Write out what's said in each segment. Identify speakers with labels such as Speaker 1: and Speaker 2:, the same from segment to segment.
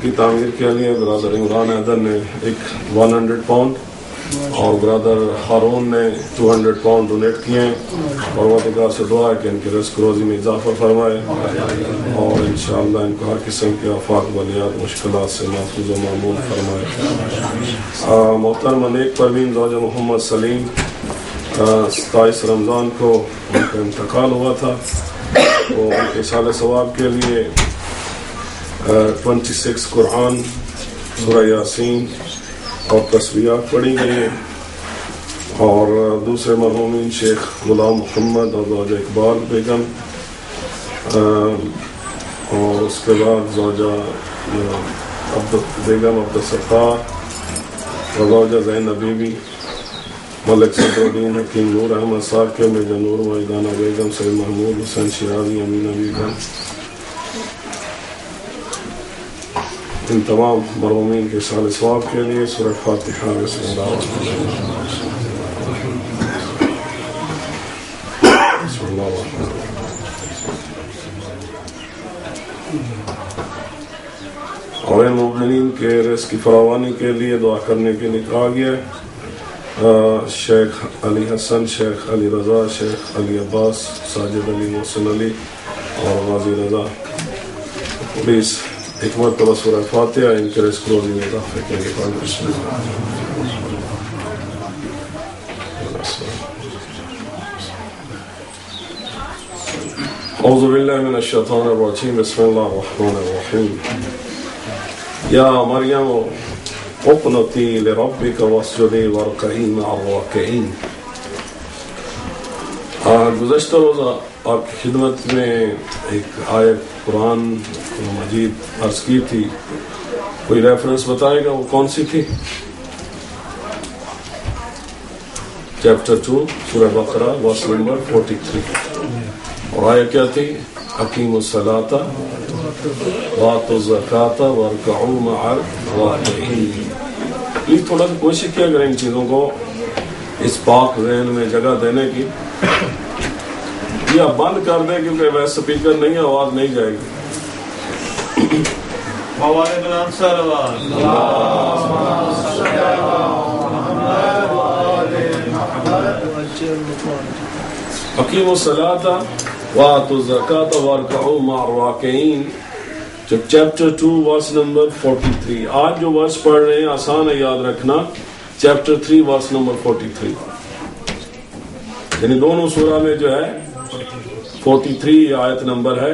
Speaker 1: کی تعمیر کے لیے برادر عمران حیدر نے ایک 100 پاؤنڈ اور برادر ہارون نے 200 پاؤنڈ ڈونیٹ کیے ہیں. پروردگار سے دعا ہے کہ ان کے رزق روزی میں اضافہ فرمائے اور انشاءاللہ ان کو ہر قسم کے آفات بلیات مشکلات سے محفوظ و معمول فرمائے. محترمہ نیک پروین زوجہ محمد سلیم 27 رمضان کو ان کا انتقال ہوا تھا، تو ان کے اصالہ ثواب کے لیے 26 قرآن، سورہ یاسین اور تسبیحات پڑھی گئی ہیں. اور دوسرے مرحومین شیخ غلام محمد اور زوجہ اقبال بیگم، اور اس کے بعد زوجہ بیگم عبدالستار اور زوجہ زینب بیوی، ملک صدر الدین حکیم نور احمد صاحب، میجر نور معیدانہ بیگم، سید محمود حسین شیرازی، امینہ بیگم. ان تمام مرحومین کے صالح ثواب کے لیے سورہ فاتحہ بسم اللہ الرحمن اور ان مومنین کے رزق کی فراوانی کے لیے دعا کرنے کے لیے کہا گیا ہے. شیخ علی حسن، شیخ علی رضا، شیخ علی عباس، ساجد علی، محسن علی اور غازی رضا، پولیس ایک مرتبہ سورہ فاتحہ ان کے رزق روزی میں اضافے کے لیے پڑھیں. بسم اللہ. اعوذ باللہ من الشیطان الرجیم، بسم اللہ الرحمن الرحیم. یا مریم اقنتی لربک واسجدی وارکعی مع الراکعین. گزشتہ روزہ آپ کی خدمت میں ایک آیت قرآن مجید عرض کی تھی، کوئی ریفرنس بتائے گا وہ کون سی تھی؟ چیپٹر 2 سورہ بقرہ ورس نمبر 43، اور آیت کیا تھی؟ اقیموا الصلاۃ وآتوا الزکاۃ وارکعوا مع الراکعین. پلیز تھوڑا سا کوشش کیا کریں ان چیزوں کو اس پاک ذہن میں جگہ دینے کی، یا بند کر دیں کیونکہ ویسے سپیکر نہیں ہے، آواز نہیں جائے گی. اقیموا الصلاۃ وآتوا الزکاۃ وارکعوا مع الراکعین، جو چیپٹر 2 ورس نمبر 43. آج جو ورس پڑھ رہے ہیں آسان ہے یاد رکھنا، چیپٹر 3 ورس نمبر 43، یعنی دونوں سورہ میں جو ہے 43 آیت نمبر ہے،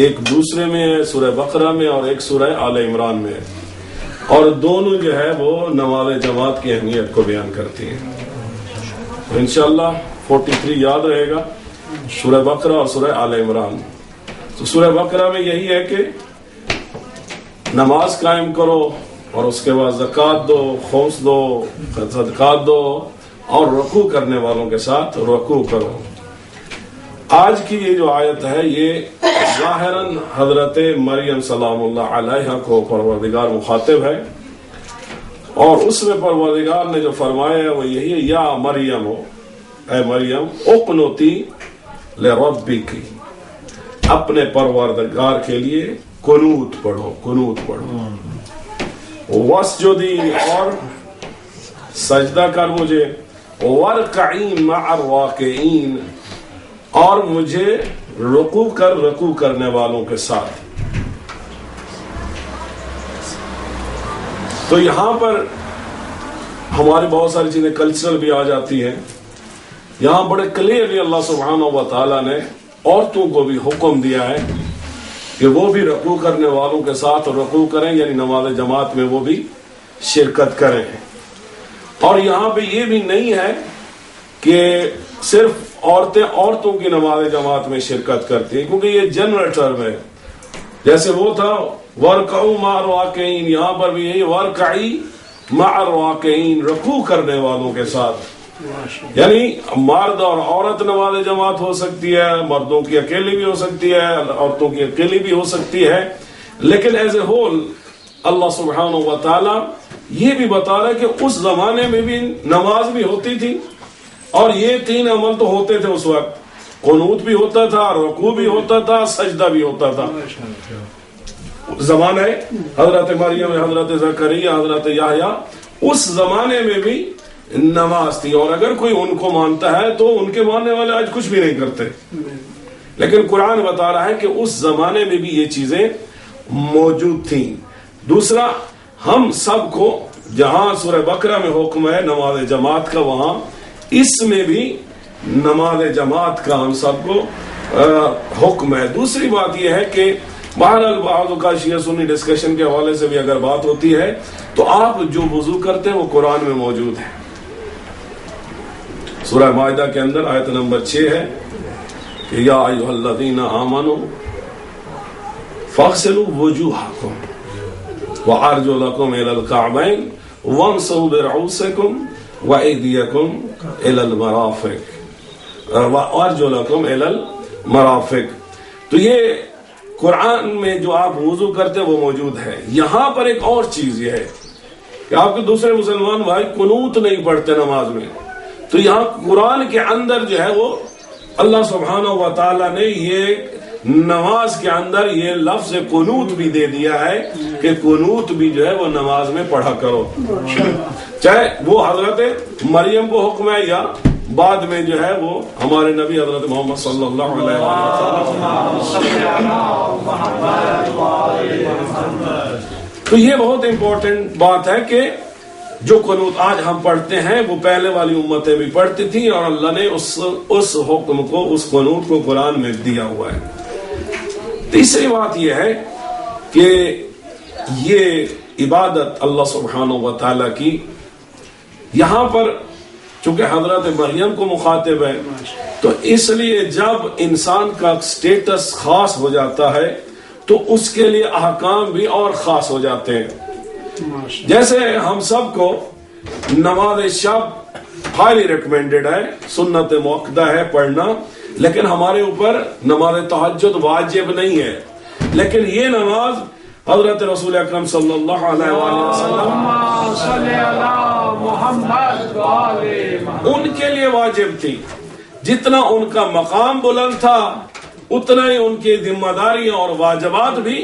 Speaker 1: ایک دوسرے میں ہے سورہ بقرہ میں اور ایک سورہ آل عمران میں ہے، اور دونوں جو ہے وہ نماز جماعت کی اہمیت کو بیان کرتی ہیں. انشاءاللہ 43 یاد رہے گا، سورہ بقرہ اور سورہ آل عمران. تو سورہ بقرہ میں یہی ہے کہ نماز قائم کرو اور اس کے بعد زکوٰۃ دو، خمس دو، صدقات دو، اور رکوع کرنے والوں کے ساتھ رکوع کرو. آج کی یہ جو آیت ہے یہ ظاہراً حضرت مریم سلام اللہ علیہا کو پروردگار مخاطب ہے، اور اس میں پروردگار نے جو فرمایا ہے وہ یہی ہے، یا مریم، اے مریم، اقنتی لربک، اپنے پروردگار کے لیے قنوت پڑھو، قنوت پڑھو. واسجدی، اور سجدہ کر مجھے، وارکعی مع الراکعین، اور مجھے رکوع کر، رکوع کرنے والوں کے ساتھ. تو یہاں پر ہماری بہت ساری چیزیں کلچرل بھی آ جاتی ہیں. یہاں بڑے کلیئرلی اللہ سبحانہ و تعالیٰ نے عورتوں کو بھی حکم دیا ہے کہ وہ بھی رکوع کرنے والوں کے ساتھ رکوع کریں، یعنی نماز جماعت میں وہ بھی شرکت کریں. اور یہاں پہ یہ بھی نہیں ہے کہ صرف عورتوں کی نماز جماعت میں شرکت کرتی ہیں، کیونکہ یہ جنرل ٹرم ہے. جیسے وہ تھا وارکعوا مع الراکعین، یہاں پر بھی یہی وارکعی مع الراکعین، رکوع کرنے والوں کے ساتھ. یعنی مرد اور عورت نماز جماعت ہو سکتی ہے، مردوں کی اکیلی بھی ہو سکتی ہے، عورتوں کی اکیلی بھی ہو سکتی ہے، لیکن ایز اے ہول اللہ سبحانہ و تعالی یہ بھی بتا رہا ہے کہ اس زمانے میں بھی نماز بھی ہوتی تھی، اور یہ 3 عمل تو ہوتے تھے اس وقت، قنوت بھی ہوتا تھا، رکوع بھی ہوتا تھا، سجدہ بھی ہوتا تھا. زمانہ ہے حضرت مریم، حضرت زکریا، حضرت یحییٰ، اس زمانے میں بھی نماز تھی، اور اگر کوئی ان کو مانتا ہے تو ان کے ماننے والے آج کچھ بھی نہیں کرتے، لیکن قرآن بتا رہا ہے کہ اس زمانے میں بھی یہ چیزیں موجود تھیں۔ دوسرا، ہم سب کو جہاں سورہ بقرہ میں حکم ہے نماز جماعت کا، وہاں اس میں بھی نماز جماعت کا ہم سب کو حکم ہے۔ دوسری بات یہ ہے کہ بہرحال بعض کا شیعہ سنی ڈسکشن کے حوالے سے بھی اگر بات ہوتی ہے تو آپ جو وضو کرتے ہیں وہ قرآن میں موجود ہے۔ سورہ مائدہ کے اندر آیت نمبر 6 ہے کہ یا ایھا الذین آمنوا فاغسلوا وجوہکم وارجلکم الی الکعبین وامسحوا برؤوسکم وایدیکم الی المرافق وارجلکم الی المرافق۔ تو یہ قرآن میں جو آپ وضو کرتے وہ موجود ہے۔ یہاں پر ایک اور چیز یہ ہے کہ آپ کے دوسرے مسلمان بھائی قنوت نہیں پڑھتے نماز میں، تو یہاں قرآن کے اندر جو ہے وہ اللہ سبحانہ و تعالیٰ نے یہ نماز کے اندر یہ لفظ قنوت بھی دے دیا ہے کہ قنوت بھی جو ہے وہ نماز میں پڑھا کرو، چاہے وہ حضرت مریم کو حکم ہے یا بعد میں جو ہے وہ ہمارے نبی حضرت محمد صلی اللہ علیہ وسلم۔ تو یہ بہت امپورٹنٹ بات ہے کہ جو قنوت آج ہم پڑھتے ہیں وہ پہلے والی امتیں بھی پڑھتی تھیں، اور اللہ نے اس حکم کو، اس قنوت کو قرآن میں دیا ہوا ہے۔ تیسری بات یہ ہے کہ یہ عبادت اللہ سبحانہ و تعالیٰ کی، یہاں پر چونکہ حضرت مریم کو مخاطب ہے تو اس لیے جب انسان کا سٹیٹس خاص ہو جاتا ہے تو اس کے لیے احکام بھی اور خاص ہو جاتے ہیں۔ جیسے ہم سب کو نماز شب ہائیلی ریکمینڈڈ ہے، سنت موقدہ ہے پڑھنا، لیکن ہمارے اوپر نماز تہجد واجب نہیں ہے، لیکن یہ نماز حضرت رسول اکرم صلی اللہ علیہ وسلم ان کے لیے واجب تھی۔ جتنا ان کا مقام بلند تھا اتنا ہی ان کی ذمہ داریاں اور واجبات بھی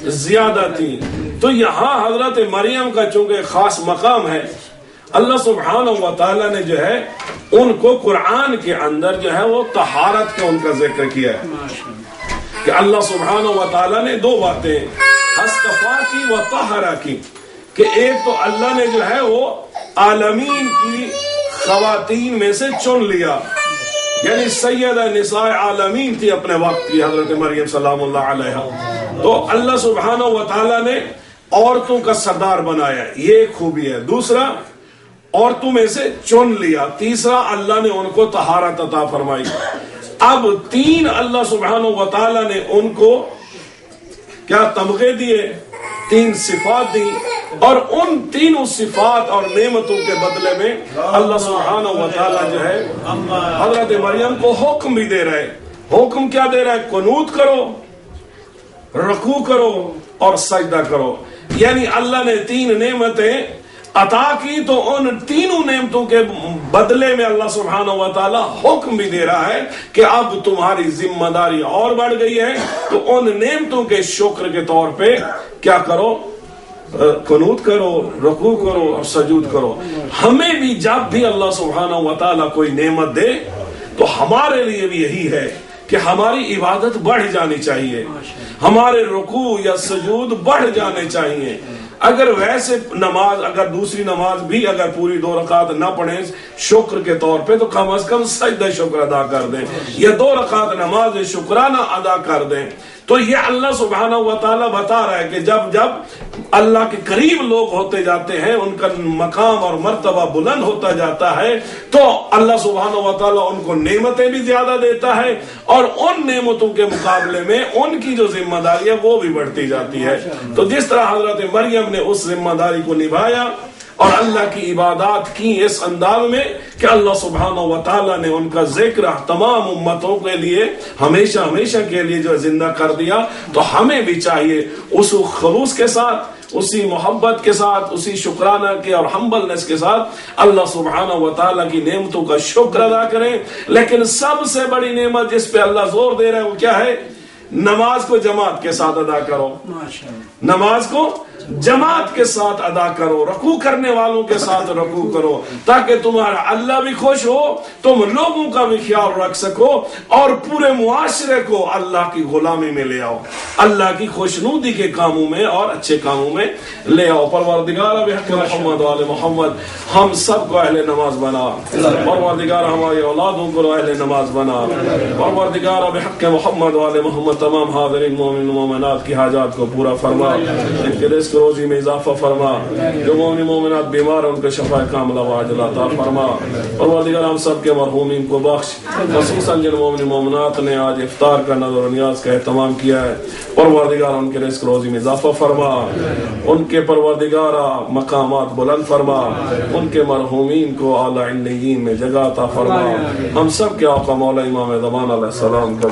Speaker 1: زیادہ تھیں۔ تو یہاں حضرت مریم کا چونکہ خاص مقام ہے، اللہ سبحانہ و تعالیٰ نے جو ہے ان کو قرآن کے اندر جو ہے وہ طہارت کا ان کا ذکر کیا ہے کہ اللہ سبحانہ و تعالیٰ نے دو باتیں اصطفیٰ کی و طہرہ کی، کہ ایک تو اللہ نے جو ہے وہ عالمین کی خواتین میں سے چن لیا، یعنی سیدہ نساء عالمین تھی اپنے وقت کی حضرت مریم سلام اللہ علیہا، تو اللہ سبحانہ و تعالیٰ نے عورتوں کا سردار بنایا، یہ ایک خوبی ہے۔ دوسرا، عورتوں میں سے چن لیا۔ تیسرا، اللہ نے ان کو طہارت عطا فرمائی۔ اب تین اللہ سبحانہ و تعالیٰ نے ان کو کیا تمغے دیے، تین صفات دی، اور ان تینوں صفات اور نعمتوں کے بدلے میں اللہ سبحانہ و تعالیٰ جو ہے حضرت مریم کو حکم بھی دے رہے۔ حکم کیا دے رہا ہے؟ قنوت کرو، رکوع کرو اور سجدہ کرو۔ یعنی اللہ نے تین نعمتیں عطا کی تو ان تینوں نعمتوں کے بدلے میں اللہ سبحانہ و تعالی حکم بھی دے رہا ہے کہ اب تمہاری ذمہ داری اور بڑھ گئی ہے، تو ان نعمتوں کے شکر کے طور پہ کیا کرو؟ قنوت کرو، رکوع کرو اور سجود کرو۔ ہمیں بھی جب بھی اللہ سبحانہ و تعالی کوئی نعمت دے تو ہمارے لیے بھی یہی ہے کہ ہماری عبادت بڑھ جانی چاہیے، ہمارے رکوع یا سجود بڑھ جانے چاہیے۔ اگر ویسے نماز، اگر دوسری نماز بھی اگر پوری 2 رکعت نہ پڑھیں شکر کے طور پہ، تو کم از کم سجدہ شکر ادا کر دیں، یا 2 رکعت نماز شکرانہ ادا کر دیں۔ تو یہ اللہ سبحانہ و تعالیٰ بتا رہا ہے کہ جب جب اللہ کے قریب لوگ ہوتے جاتے ہیں، ان کا مقام اور مرتبہ بلند ہوتا جاتا ہے، تو اللہ سبحانہ و تعالیٰ ان کو نعمتیں بھی زیادہ دیتا ہے، اور ان نعمتوں کے مقابلے میں ان کی جو ذمہ داری ہے وہ بھی بڑھتی جاتی ہے۔ تو جس طرح حضرت مریم نے اس ذمہ داری کو نبھایا اور اللہ کی عبادات کی اس انداز میں کہ اللہ سبحانہ و تعالیٰ نے ان کا ذکر تمام امتوں کے لیے ہمیشہ ہمیشہ کے لیے جو زندہ کر دیا، تو ہمیں بھی چاہیے اس خلوص کے ساتھ، اسی محبت کے ساتھ، اسی شکرانہ کے اور ہمبلنس کے ساتھ اللہ سبحانہ و تعالیٰ کی نعمتوں کا شکر ادا کریں۔ لیکن سب سے بڑی نعمت جس پہ اللہ زور دے رہا ہے وہ کیا ہے؟ نماز کو جماعت کے ساتھ ادا کرو، نماز کو جماعت کے ساتھ ادا کرو، رکوع کرنے والوں کے ساتھ رکوع کرو، تاکہ تمہارا اللہ بھی خوش ہو، تم لوگوں کا بھی خیال رکھ سکو، اور پورے معاشرے کو اللہ کی غلامی میں لے آؤ، اللہ کی خوشنودی کے کاموں میں اور اچھے کاموں میں لے آؤ۔ پروردگار بحق محمد و آل محمد ہم سب کو اہل نماز بنا، پروردگار ہماری اولادوں کو اہل نماز بنا، پروردگار بحق محمد و آل محمد تمام حاضرین مومن مومنات کی حاجات کو پورا فرما، ان کے رزق روزی میں اضافہ فرما، جو مومن مومنات بیمار ہیں ان کے شفا کاملہ وعاجلہ عطا فرما۔ پروردگار ہم سب کے مرحومین کو بخش، خصوصاً جن مومن مومنات نے آج افطار کا نظر و نیاز کا اہتمام کیا ہے، پروردگار ان کے رزق روزی میں اضافہ فرما، ان کے پروردگار مقامات بلند فرما، ان کے مرحومین کو اعلیٰ علیین میں جگہ عطا فرما۔ ہم سب کے آقا مولا امام زمان علیہ السلام کا